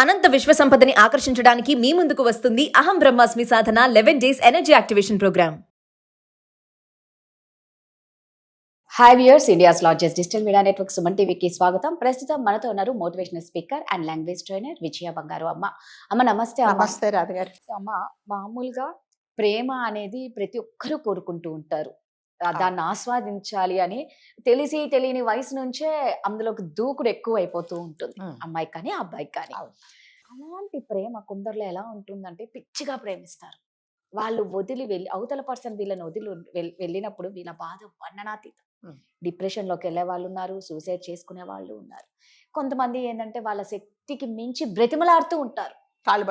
అనంత విశ్వ సంపదని ఆకర్షించడానికి మీ ముందుకు వస్తుంది అహం బ్రహ్మాస్మి సాధన 11 days energy activation program. Hi viewers, India's largest digital media network Suman టీవీకి స్వాగతం. ప్రస్తుతం మనతో ఉన్నారు motivational speaker and language trainer Vijaya Bangaru అమ్మ. అమ్మ నమస్తే. నమస్తే రాధగారు. అమ్మ, మామూలుగా ప్రేమ అనేది ప్రతి ఒక్కరూ కోరుకుంటూ ఉంటారు. దాన్ని ఆస్వాదించాలి అని తెలిసి తెలియని వయసు నుంచే అందులోకి దూకుడు ఎక్కువ అయిపోతూ ఉంటుంది, అమ్మాయి కానీ అబ్బాయికి కానీ. అలాంటి ప్రేమ కొందరిలో ఎలా ఉంటుందంటే పిచ్చిగా ప్రేమిస్తారు. వాళ్ళు వదిలి వెళ్ళి అవతల పర్సన్ వీళ్ళని వదిలి వెళ్ళినప్పుడు వీళ్ళ బాధ వర్ణనాతీతం. డిప్రెషన్ లోకి వెళ్ళే వాళ్ళు ఉన్నారు, సూసైడ్ చేసుకునే వాళ్ళు ఉన్నారు. కొంతమంది ఏంటంటే వాళ్ళ శక్తికి మించి బ్రతిమలాడుతూ ఉంటారు. కాలు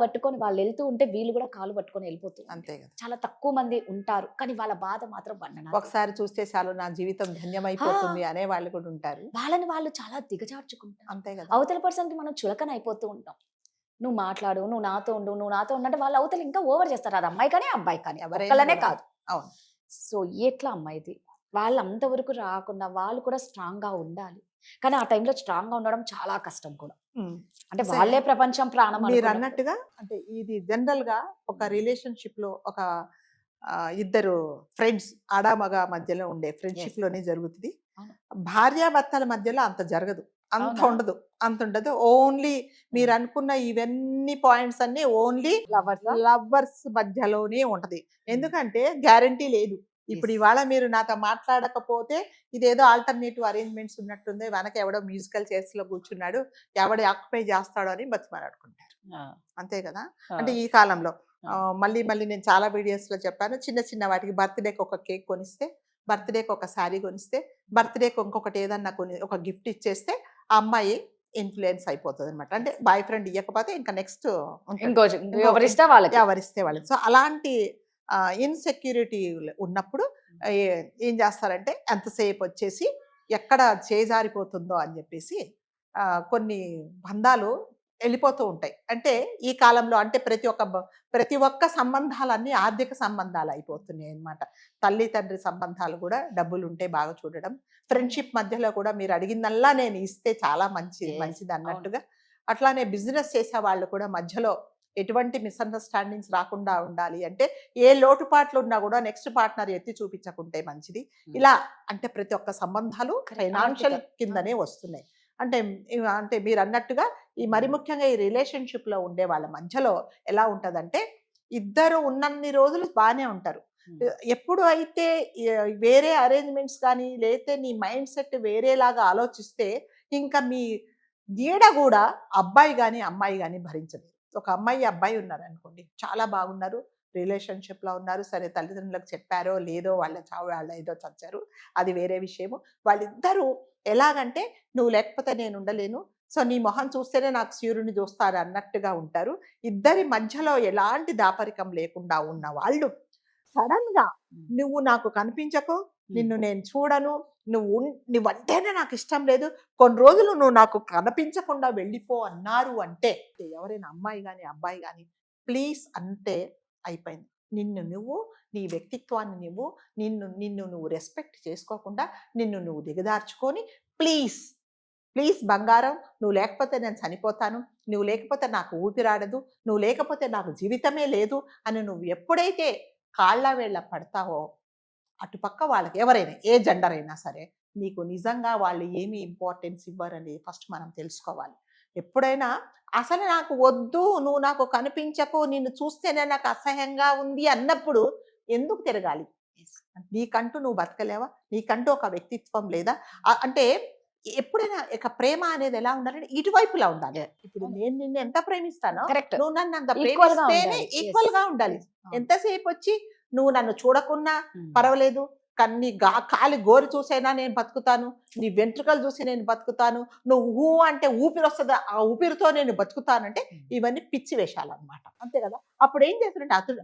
పట్టుకొని వాళ్ళు వెళ్తూ ఉంటే వీళ్ళు కూడా కాలు పట్టుకొని వెళ్ళిపోతుంది. అంతే కదా, చాలా తక్కువ మంది ఉంటారు. కానీ వాళ్ళ బాధ మాత్రం వర్ణన. ఒకసారి చూస్తే చాలు నా జీవితం ధన్యమైపోతుంది అనే వాళ్ళు కూడా ఉంటారు. వాళ్ళని వాళ్ళు చాలా దిగజార్చుకుంటారు. అంతే కదా, అవతల పర్సన్ కి మనం చులకన అయిపోతూ ఉంటాం. నువ్వు మాట్లాడు, నువ్వు నాతో ఉండు, నువ్వు నాతో ఉండంటే వాళ్ళు అవతల ఇంకా ఓవర్ చేస్తారు. అది అమ్మాయి కానీ అబ్బాయి కానీ, ఎవరైనా కాదు. అవును. సో ఎట్లా అమ్మాయిది వాళ్ళు అంతవరకు రాకుండా వాళ్ళు కూడా స్ట్రాంగ్ గా ఉండాలి. కానీ ఆ టైంలో స్ట్రాంగ్ గా ఉండడం చాలా కష్టం కూడా. అంటే వాళ్ళే ప్రపంచం ప్రాణం. మీరు అన్నట్టుగా అంటే ఇది జనరల్ గా ఒక రిలేషన్షిప్ లో ఒక ఇద్దరు ఫ్రెండ్స్ ఆడామగ మధ్యలో ఉండే ఫ్రెండ్షిప్ లోనే జరుగుతుంది. భార్యాభర్తల మధ్యలో అంత జరగదు, అంత ఉండదు. ఓన్లీ మీరు అనుకున్న ఇవన్నీ పాయింట్స్ అన్ని ఓన్లీ లవర్స్ మధ్యలోనే ఉంటది. ఎందుకంటే గ్యారంటీ లేదు. ఇప్పుడు ఇవాళ మీరు నాతో మాట్లాడకపోతే ఇదేదో ఆల్టర్నేటివ్ అరేంజ్మెంట్స్ ఉన్నట్టుంది, వెనక ఎవడో మ్యూజికల్ చైర్స్ లో కూర్చున్నాడు, ఎవడు ఆక్యుపై చేస్తాడో అని బతిమాలాడుకుంటారు. అంతే కదా. అంటే ఈ కాలంలో మళ్ళీ నేను చాలా వీడియోస్ లో చెప్పాను, చిన్న వాటికి బర్త్డేకి ఒక కేక్ కొనిస్తే, బర్త్డేకి ఒక శారీ కొనిస్తే, బర్త్డేకి ఇంకొకటి ఏదన్నా ఒక గిఫ్ట్ ఇచ్చేస్తే ఆ అమ్మాయి ఇన్ఫ్లుయెన్స్ అయిపోతుంది అనమాట. అంటే బాయ్ ఫ్రెండ్ ఇవ్వకపోతే ఇంకా నెక్స్ట్ ఎవరిస్తే వాళ్ళకి. సో అలాంటి ఇన్సెక్యూరిటీ ఉన్నప్పుడు ఏం చేస్తారంటే ఎంతసేపు వచ్చేసి ఎక్కడ చేజారిపోతుందో అని చెప్పేసి కొన్ని బంధాలు వెళ్ళిపోతూ ఉంటాయి. అంటే ఈ కాలంలో అంటే ప్రతి ఒక్క సంబంధాలన్నీ ఆర్థిక సంబంధాలు అయిపోతున్నాయి అన్నమాట. తల్లి తండ్రి సంబంధాలు కూడా డబ్బులు ఉంటే బాగా చూడడం, ఫ్రెండ్షిప్ మధ్యలో కూడా మీరు అడిగిందల్లా నేను ఇస్తే చాలా మంచిది అన్నట్టుగా. అట్లానే బిజినెస్ చేసే వాళ్ళు కూడా మధ్యలో ఎటువంటి మిస్అండర్స్టాండింగ్స్ రాకుండా ఉండాలి అంటే ఏ లోటుపాట్లు ఉన్నా కూడా నెక్స్ట్ పార్ట్నర్ ఎత్తి చూపించకుంటే మంచిది. ఇలా అంటే ప్రతి ఒక్క సంబంధాలు ఫైనాన్షియల్ కిందనే వస్తున్నాయి. అంటే మీరు అన్నట్టుగా ఈ మరి ముఖ్యంగా ఈ రిలేషన్షిప్ లో ఉండే వాళ్ళ మధ్యలో ఎలా ఉంటదంటే ఇద్దరు ఉన్నన్ని రోజులు బాగానే ఉంటారు. ఎప్పుడు అయితే వేరే అరేంజ్మెంట్స్ కానీ లేతే నీ మైండ్ సెట్ వేరేలాగా ఆలోచిస్తే ఇంకా మీ నీడ కూడా అబ్బాయి కానీ అమ్మాయి కానీ భరించదు. ఒక అమ్మాయి అబ్బాయి ఉన్నారు అనుకోండి, చాలా బాగున్నారు, రిలేషన్షిప్ లో ఉన్నారు, సరే తల్లిదండ్రులకు చెప్పారో లేదో వాళ్ళ చావు వాళ్ళ ఏదో చచ్చారు, అది వేరే విషయము. వాళ్ళిద్దరూ ఎలాగంటే నువ్వు లేకపోతే నేను ఉండలేను, సో నీ మొహం చూస్తేనే నాకు సూర్యుని చూస్తారు అన్నట్టుగా ఉంటారు. ఇద్దరి మధ్యలో ఎలాంటి దాపరికం లేకుండా ఉన్న వాళ్ళు సడన్ గా నువ్వు నాకు కనిపించకు, నిన్ను నేను చూడను, నువ్వంటేనే నాకు ఇష్టం లేదు, కొన్ని రోజులు నువ్వు నాకు కనిపించకుండా వెళ్ళిపో అన్నారు అంటే ఎవరైనా అమ్మాయి కానీ అబ్బాయి కానీ ప్లీజ్ అంటే అయిపోయింది. నీ వ్యక్తిత్వాన్ని నిన్ను నువ్వు రెస్పెక్ట్ చేసుకోకుండా నిన్ను నువ్వు దిగదార్చుకొని ప్లీజ్ బంగారం, నువ్వు లేకపోతే నేను చనిపోతాను, నువ్వు లేకపోతే నాకు ఊపిరాడదు, నువ్వు లేకపోతే నాకు జీవితమే లేదు అని నువ్వు ఎప్పుడైతే కాళ్ళ వేళ్ళ పడతావో అటుపక్క వాళ్ళకి ఎవరైనా ఏ జెండర్ అయినా సరే నీకు నిజంగా వాళ్ళు ఏమి ఇంపార్టెన్స్ ఇవ్వరని ఫస్ట్ మనం తెలుసుకోవాలి. ఎప్పుడైనా అసలు నాకు వద్దు, నువ్వు నాకు కనిపించకు, నిన్ను చూస్తేనే నాకు అసహ్యంగా ఉంది అన్నప్పుడు ఎందుకు తిరగాలి? నీకంటూ నువ్వు బతకలేవా? నీకంటూ ఒక వ్యక్తిత్వం లేదా? అంటే ఎప్పుడైనా ఇక ప్రేమ అనేది ఎలా ఉండాలంటే ఇటువైపులా ఉండాలి. ఇప్పుడు నేను నిన్ను ఎంత ప్రేమిస్తానో నువ్వు నన్ను అంత ప్రేమిస్తేనే ఈక్వల్ గా ఉండాలి. ఎంతసేపు వచ్చి నువ్వు నన్ను చూడకున్నా పర్వాలేదు, కానీ కాలి గోరు చూసైనా నేను బతుకుతాను, నీ వెంట్రుకలు చూసి నేను బతుకుతాను, నువ్వు అంటే ఊపిరి వస్తుంది ఆ ఊపిరితో నేను బతుకుతానంటే ఇవన్నీ పిచ్చి వేషాలు అనమాట. అంతే కదా. అప్పుడు ఏం చేస్తారంటే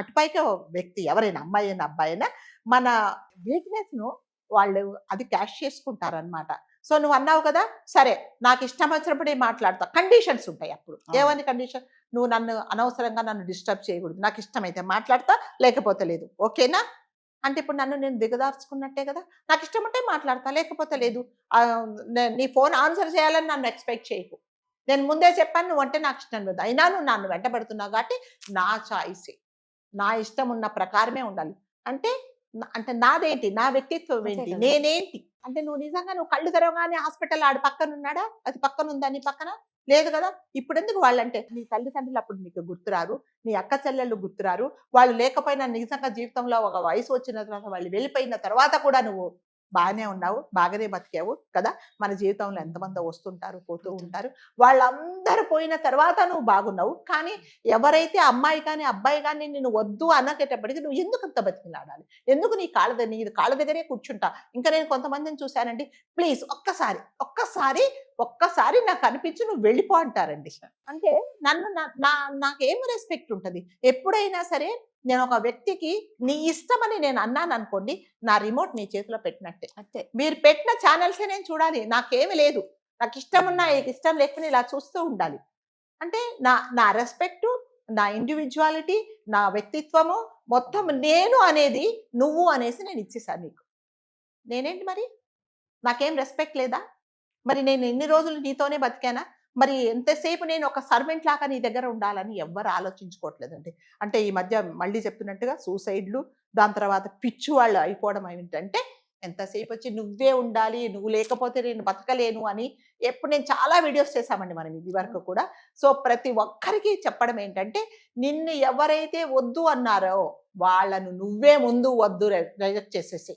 అటుపైకి వ్యక్తి ఎవరైనా అమ్మాయి అయినా అబ్బాయి అయినా మన వీక్నెస్ ను వాళ్ళు అది క్యాష్ చేసుకుంటారనమాట. సో నువ్వు అన్నావు కదా, సరే నాకు ఇష్టం వచ్చినప్పుడే మాట్లాడతా, కండిషన్స్ ఉంటాయి. అప్పుడు ఏమని కండిషన్? నువ్వు అనవసరంగా నన్ను డిస్టర్బ్ చేయకూడదు, నాకు ఇష్టమైతే మాట్లాడతా లేకపోతే లేదు, ఓకేనా అంటే ఇప్పుడు నేను దిగదార్చుకున్నట్టే కదా. నాకు ఇష్టం ఉంటే మాట్లాడతా లేకపోతే లేదు. నీ ఫోన్ ఆన్సర్ చేయాలని నన్ను ఎక్స్పెక్ట్ చేయకు. నేను ముందే చెప్పాను నువ్వు అంటే నాకు ఇష్టం లేదు, అయినా నువ్వు నన్ను వెంటబడుతున్నావు కాబట్టి నా చాయిసే, నా ఇష్టం ఉన్న ప్రకారమే ఉండాలి అంటే అంటే నాదేంటి, నా వ్యక్తిత్వం అంతే ఏంటి, కదా. నేనేంటి అంటే నువ్వు నిజంగా నువ్వు కళ్ళు తెరవగానే హాస్పిటల్ ఆడు పక్కన ఉన్నాడా, అది పక్కన ఉందా నీ పక్కన, లేదు కదా. ఇప్పుడు ఎందుకు వాళ్ళంటే నీ తల్లిదండ్రులు అప్పుడు నీకు గుర్తురారు, నీ అక్క చెల్లెళ్ళు గుర్తురారు, వాళ్ళు లేకపోయినా నిజంగా జీవితంలో ఒక వయసు వచ్చిన తర్వాత వాళ్ళు వెళ్ళిపోయిన తర్వాత కూడా నువ్వు బాగానే ఉన్నావు, బాగానే బతికావు కదా. మన జీవితంలో ఎంతమంది వస్తుంటారు పోతూ ఉంటారు, వాళ్ళందరూ పోయిన తర్వాత నువ్వు బాగున్నావు. కానీ ఎవరైతే అమ్మాయి కానీ అబ్బాయి కానీ నిన్ను వద్దు అనకేటప్పటికి నువ్వు ఎందుకు అంత బతికిలాడాలి, ఎందుకు నీ కాళ్ళ దగ్గరే కూర్చుంటా. ఇంకా నేను కొంతమందిని చూశానండి, ప్లీజ్ ఒక్కసారి నాకు అనిపించి నువ్వు వెళ్ళిపో అంటారండి. అంటే నన్ను నాకేం రెస్పెక్ట్ ఉంటుంది. ఎప్పుడైనా సరే నేను ఒక వ్యక్తికి నీ ఇష్టం అని నేను అన్నాను అనుకోండి, నా రిమోట్ నీ చేతిలో పెట్టినట్టే. అంతే. మీరు పెట్టిన ఛానల్సే నేను చూడాలి, నాకేమి లేదు. నాకు ఇష్టం ఉన్నా ఇష్టం లేకపోయినా ఇలా చూస్తూ ఉండాలి. అంటే నా రెస్పెక్ట్, నా ఇండివిజువాలిటీ, నా వ్యక్తిత్వము మొత్తం నేను అనేది నువ్వు అనేసి నేను ఇచ్చేసాను నీకు. నేనేంటి మరి, నాకేం రెస్పెక్ట్ లేదా? మరి నేను ఎన్ని రోజులు నీతోనే బతికానా? మరి ఎంతసేపు నేను ఒక సర్వెంట్ లాగా నీ దగ్గర ఉండాలని ఎవ్వరు ఆలోచించుకోవట్లేదండి. అంటే ఈ మధ్య మళ్ళీ చెప్తున్నట్టుగా సూసైడ్లు, దాని తర్వాత పిచ్చి వాళ్ళు అయిపోవడం ఏమిటంటే ఎంతసేపు వచ్చి నువ్వే ఉండాలి, నువ్వు లేకపోతే నేను బతకలేను అని. ఎప్పుడు నేను చాలా వీడియోస్ చేశామండి మనం ఇది వరకు కూడా. సో ప్రతి ఒక్కరికి చెప్పడం ఏంటంటే, నిన్ను ఎవరైతే వద్దు అన్నారో వాళ్ళను నువ్వే ముందు వద్దు రిజెక్ట్ చేసేసి.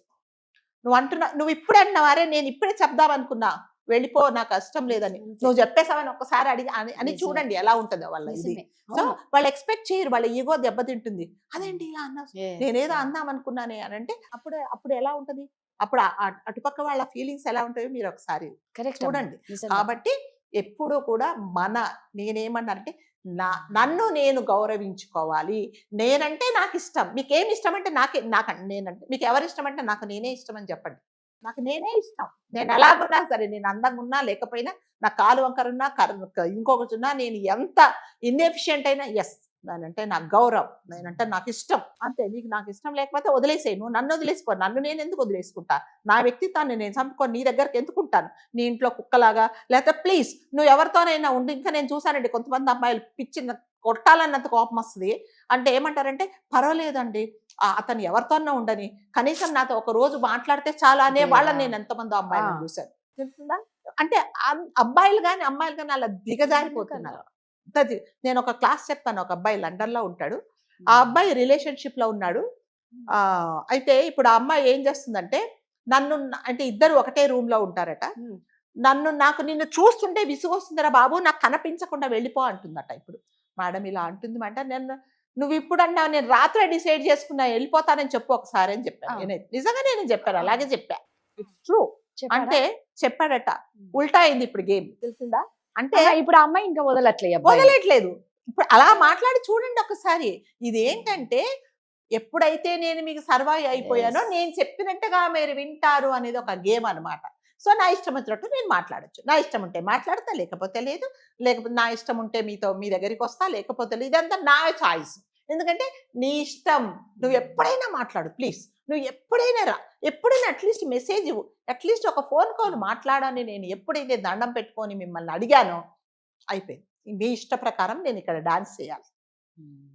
నువ్వు ఇప్పుడు అన్నవారే నేను ఇప్పుడే చెప్దామనుకున్నా, వెళ్ళిపో నాకు ఇష్టం లేదని నువ్వు చెప్పేసావని ఒక్కసారి అడిగి అని చూడండి ఎలా ఉంటుందో వాళ్ళ ఇది. సో వాళ్ళు ఎక్స్పెక్ట్ చేయరు, వాళ్ళ ఈగో దెబ్బతింటుంది. అదేంటి ఇలా అన్నా, నేనేదో అందాం అనుకున్నానే అని అంటే అప్పుడు ఎలా ఉంటది, అప్పుడు అటుపక్క వాళ్ళ ఫీలింగ్స్ ఎలా ఉంటాయో మీరు ఒకసారి చూడండి. కాబట్టి ఎప్పుడు కూడా నేనేమన్నానంటే నన్ను నేను గౌరవించుకోవాలి. నేనంటే నాకు ఇష్టం, మీకేమి ఇష్టం అంటే నేనంటే మీకు ఎవరి ఇష్టం అంటే నాకు నేనే ఇష్టం అని చెప్పండి. నాకు నేనే ఇష్టం, నేను ఎలాగున్నా సరే, నేను అందంగా ఉన్నా లేకపోయినా, నా కాలు వంకరున్నా ఇంకొకటి ఉన్నా, నేను ఎంత ఇన్ఎఫిషియంట్ అయినా ఎస్ నేనంటే నాకు గౌరవం, నేనంటే నాకు ఇష్టం అంతే. నీకు నాకు ఇష్టం లేకపోతే వదిలేసేయి, నువ్వు నన్ను వదిలేసుకో, నన్ను నేను ఎందుకు వదిలేసుకుంటా, నా వ్యక్తిత్వాన్ని నేను చంపుకొని నీ దగ్గరికి ఎందుకుంటాను, నీ ఇంట్లో కుక్కలాగా. లేకపోతే ప్లీజ్ నువ్వు ఎవరితోనైనా ఉండి. ఇంకా నేను చూసానండి కొంతమంది అమ్మాయిలు పిచ్చిన కొట్టాలన్నంత కోపం వస్తుంది. అంటే ఏమంటారంటే పర్వాలేదండి అతను ఎవరితోన్నా ఉండని, కనీసం నాతో ఒక రోజు మాట్లాడితే చాలా అనే వాళ్ళని నేను ఎంతమంది అమ్మాయిలను చూశాను, తెలుస్తుందా. అంటే అబ్బాయిలు కానీ అమ్మాయిలు కానీ అలా దిగజారిపోతున్నారు. నేను ఒక క్లాస్ చెప్తాను, ఒక అబ్బాయి లండన్ లో ఉంటాడు, ఆ అబ్బాయి రిలేషన్షిప్ లో ఉన్నాడు. అయితే ఇప్పుడు ఆ అమ్మాయి ఏం చేస్తుందంటే, అంటే ఇద్దరు ఒకటే రూమ్ లో ఉంటారట, నిన్ను చూస్తుంటే విసుగొస్తుందిరా బాబు, నాకు కనిపించకుండా వెళ్ళిపో అంటుందట. ఇప్పుడు మేడం ఇలా అంటుంది అంటే, నువ్వు ఇప్పుడు అన్నావు, నేను రాత్రే డిసైడ్ చేసుకున్నా వెళ్ళిపోతానని చెప్పు ఒకసారి అని చెప్పాను. నిజంగా నేను చెప్పాను, అలాగే చెప్పా, ఇట్స్ ట్రూ అంటే చెప్పాడట. ఉల్టా అయింది ఇప్పుడు గేమ్, తెలిసిందా. అంటే ఇప్పుడు ఆ అమ్మాయి ఇంకా వదలట్లేదు. ఇప్పుడు అలా మాట్లాడి చూడండి ఒకసారి. ఇదేంటంటే ఎప్పుడైతే నేను మీకు సర్వైవ్ అయిపోయానో నేను చెప్పినట్టుగా మీరు వింటారు అనేది ఒక గేమ్ అనమాట. సో నా ఇష్టం వచ్చినట్టు నేను మాట్లాడచ్చు, నా ఇష్టం ఉంటే మాట్లాడతా, లేకపోతే లేదు. లేకపోతే నా ఇష్టం ఉంటే మీ దగ్గరికి వస్తా, లేకపోతే లేదు. ఇదంతా నా చాయిస్. ఎందుకంటే నీ ఇష్టం, నువ్వు ఎప్పుడైనా మాట్లాడు ప్లీజ్, నువ్వు ఎప్పుడైనా రా, ఎప్పుడైనా అట్లీస్ట్ మెసేజ్ ఇవ్వు, అట్లీస్ట్ ఒక ఫోన్ కాల్ మాట్లాడని నేను ఎప్పుడైతే దండం పెట్టుకొని మిమ్మల్ని అడిగానో అయిపోయింది. మీ ఇష్ట ప్రకారం నేను ఇక్కడ డాన్స్ చేయాలి.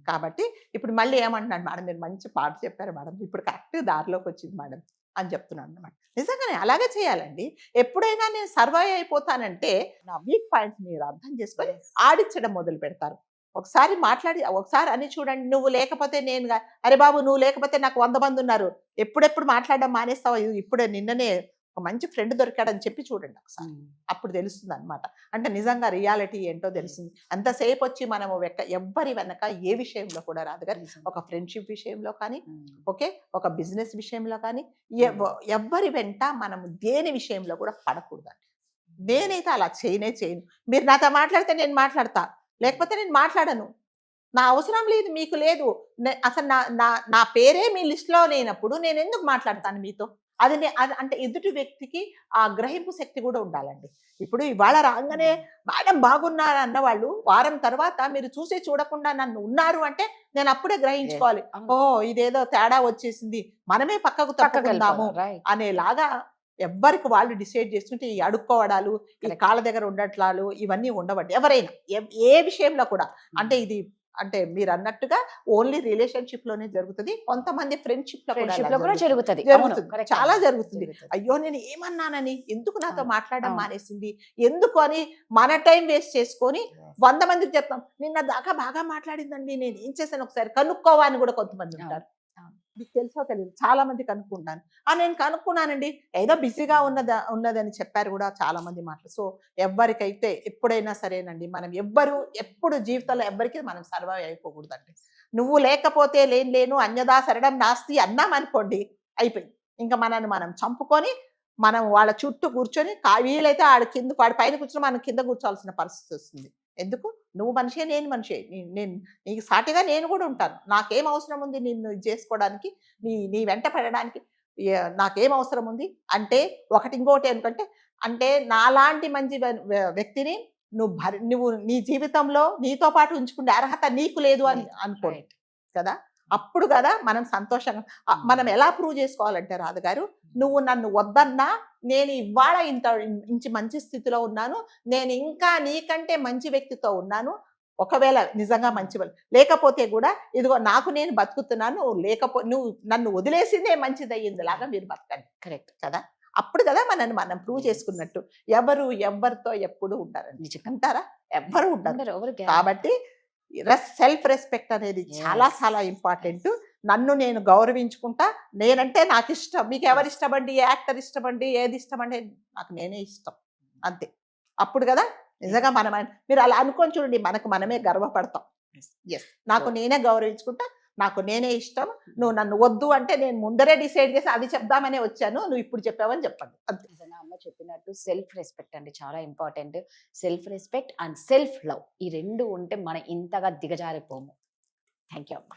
కాబట్టి ఇప్పుడు మళ్ళీ ఏమంటున్నాను మేడం, మీరు మంచి పాట చెప్పారు మేడం, ఇప్పుడు కరెక్ట్ దారిలోకి వచ్చింది మేడం అని చెప్తున్నాను అనమాట. నిజంగానే అలాగే చేయాలండి. ఎప్పుడైనా నేను సర్వైవ్ అయిపోతానంటే నా వీక్ పాయింట్స్ మీరు అర్థం చేసుకొని ఆడించడం మొదలు పెడతారు. ఒకసారి మాట్లాడి ఒకసారి అని చూడండి, నువ్వు లేకపోతే నేను అరే బాబు నువ్వు లేకపోతే నాకు 100 మంది ఉన్నారు, ఎప్పుడెప్పుడు మాట్లాడడం మానేస్తావా, ఇప్పుడే నిన్ననే ఒక మంచి ఫ్రెండ్ దొరికాడని చెప్పి చూడండి ఒకసారి, అప్పుడు తెలుస్తుంది అనమాట. అంటే నిజంగా రియాలిటీ ఏంటో తెలుస్తుంది. అంతసేపు వచ్చి మనము ఎవ్వరి వెనక ఏ విషయంలో కూడా రాదు కానీ, ఒక ఫ్రెండ్షిప్ విషయంలో కానీ, ఓకే, ఒక బిజినెస్ విషయంలో కానీ, ఎవ్వరి వెంట మనము దేని విషయంలో కూడా పడకూడదండి. నేనైతే అలా చేయను. మీరు నాతో మాట్లాడితే నేను మాట్లాడతా, లేకపోతే నేను మాట్లాడను. నా అవసరం లేదు, మీకు లేదు. అసలు నా పేరే మీ లిస్ట్లో లేనప్పుడు నేను ఎందుకు మాట్లాడతాను మీతో? అది అంటే ఎదుటి వ్యక్తికి ఆ గ్రహింపు శక్తి కూడా ఉండాలండి. ఇప్పుడు ఇవాళ రాగానే మేడం బాగున్నారు అన్నవాళ్ళు వారం తర్వాత మీరు చూసి చూడకుండా నన్ను ఉన్నారు అంటే నేను అప్పుడే గ్రహించుకోవాలి, ఓ ఇదేదో తేడా వచ్చేసింది, మనమే పక్కకు తప్పుకుందాము అనేలాగా ఎవ్వరికి వాళ్ళు డిసైడ్ చేసుకుంటే ఈ అడుక్కోవడాలు, ఈ Correct. కాళ్ళ దగ్గర ఉండట్లాలు ఇవన్నీ ఉండవండి. ఎవరైనా ఏ విషయంలో కూడా. అంటే ఇది అంటే మీరు అన్నట్టుగా ఓన్లీ రిలేషన్షిప్ లోనే జరుగుతుంది. కొంతమంది ఫ్రెండ్షిప్ లో కూడా ఫ్రెండ్షిప్ అలా లో కూడా జరుగుతుంది. జరుగుతుంది. అవును, జరుగుతుంది. correct చాలా అండి. జరుగుతుంది. జరుగుతుంది. అయ్యో నేను ఏమన్నానని, ఎందుకు నాతో అవును, మాట్లాడడం అవును. మానేసింది, ఎందుకు అని మన టైం వేస్ట్ చేసుకొని 100 మందికి చెప్తాం. నిన్న దాకా బాగా మాట్లాడిందండి, నేను ఏం చేశాను ఒకసారి కనుక్కోవా అని కూడా కొంతమంది అవును, ఉంటారు. అవును. మీకు తెలుసో తెలియదు, చాలా మంది కనుక్కుంటాను. నేను కనుక్కున్నానండి, ఏదో బిజీగా ఉన్నదని చెప్పారు కూడా చాలా మంది మాటలు. సో ఎవ్వరికైతే ఎప్పుడైనా సరేనండి, మనం ఎప్పుడు జీవితంలో ఎవ్వరికి మనం సర్వైవ్ అయిపోకూడదండి. నువ్వు లేకపోతే లేను అన్యదా శరణం నాస్తి అన్నాం అనుకోండి, అయిపోయింది. ఇంకా మనల్ని మనం చంపుకొని మనం వాళ్ళ చుట్టూ కూర్చొని వీలైతే వాడి పైన కూర్చొని మనం కింద కూర్చోవాల్సిన పరిస్థితి వస్తుంది. ఎందుకు? నువ్వు మనిషే, నేను మనిషే. నేను నీకు సాటిగా నేను కూడా ఉంటాను. నాకేం అవసరం ఉంది నిన్ను ఇది చేసుకోవడానికి, నీ వెంట పడడానికి నాకేం అవసరం ఉంది అంటే, ఇంకోటి ఏంటంటే, అంటే నాలాంటి మంచి వ్యక్తిని నువ్వు నీ జీవితంలో నీతో పాటు ఉంచుకునే అర్హత నీకు లేదు అని అనుకో Right. కదా. అప్పుడు కదా మనం సంతోషంగా మనం ఎలా ప్రూవ్ చేసుకోవాలంటే రాధగారు, నువ్వు నన్ను వద్దన్నా నేను ఇవాళ ఇంత మంచి స్థితిలో ఉన్నాను, నేను ఇంకా నీకంటే మంచి వ్యక్తితో ఉన్నాను. ఒకవేళ నిజంగా మంచి లేకపోతే కూడా ఇదిగో నాకు నేను బతుకుతున్నాను, నువ్వు నన్ను వదిలేసిందే మంచిది అయ్యింది లాగా మీరు బతకండి. కరెక్ట్. కదా, అప్పుడు కదా మనం ప్రూవ్ చేసుకున్నట్టు. ఎవరితో ఎప్పుడు ఉంటారండి, నిజంగా. అంటారా? ఎవ్వరు ఉండరు. అందరూ ఎవరు కాబట్టి సెల్ఫ్ రెస్పెక్ట్ అనేది చాలా Yes. చాలా ఇంపార్టెంట్. నన్ను నేను గౌరవించుకుంటా. నేనంటే నాకు ఇష్టం. మీకు ఎవరు ఇష్టమండి, ఏ యాక్టర్ ఇష్టమండి, ఏది ఇష్టమండి, నాకు నేనే ఇష్టం, అంతే. అప్పుడు కదా నిజంగా మీరు అలా అనుకొని చూడండి, మనమే గర్వపడతాం. ఎస్, నాకు నేనే గౌరవించుకుంటా, నాకు నేనే ఇష్టం. నువ్వు నన్ను వద్దు అంటే నేను ముందరే డిసైడ్ చేసి అది చెప్దామనే వచ్చాను, నువ్వు ఇప్పుడు చెప్పావని చెప్పండి, అంతే. నిజంగా అమ్మ చెప్పినట్టు సెల్ఫ్ రెస్పెక్ట్ అండి చాలా important. Self respect and self love, ఈ రెండు ఉంటే మనం ఇంతగా దిగజారిపోము. థ్యాంక్ యూ అమ్మ.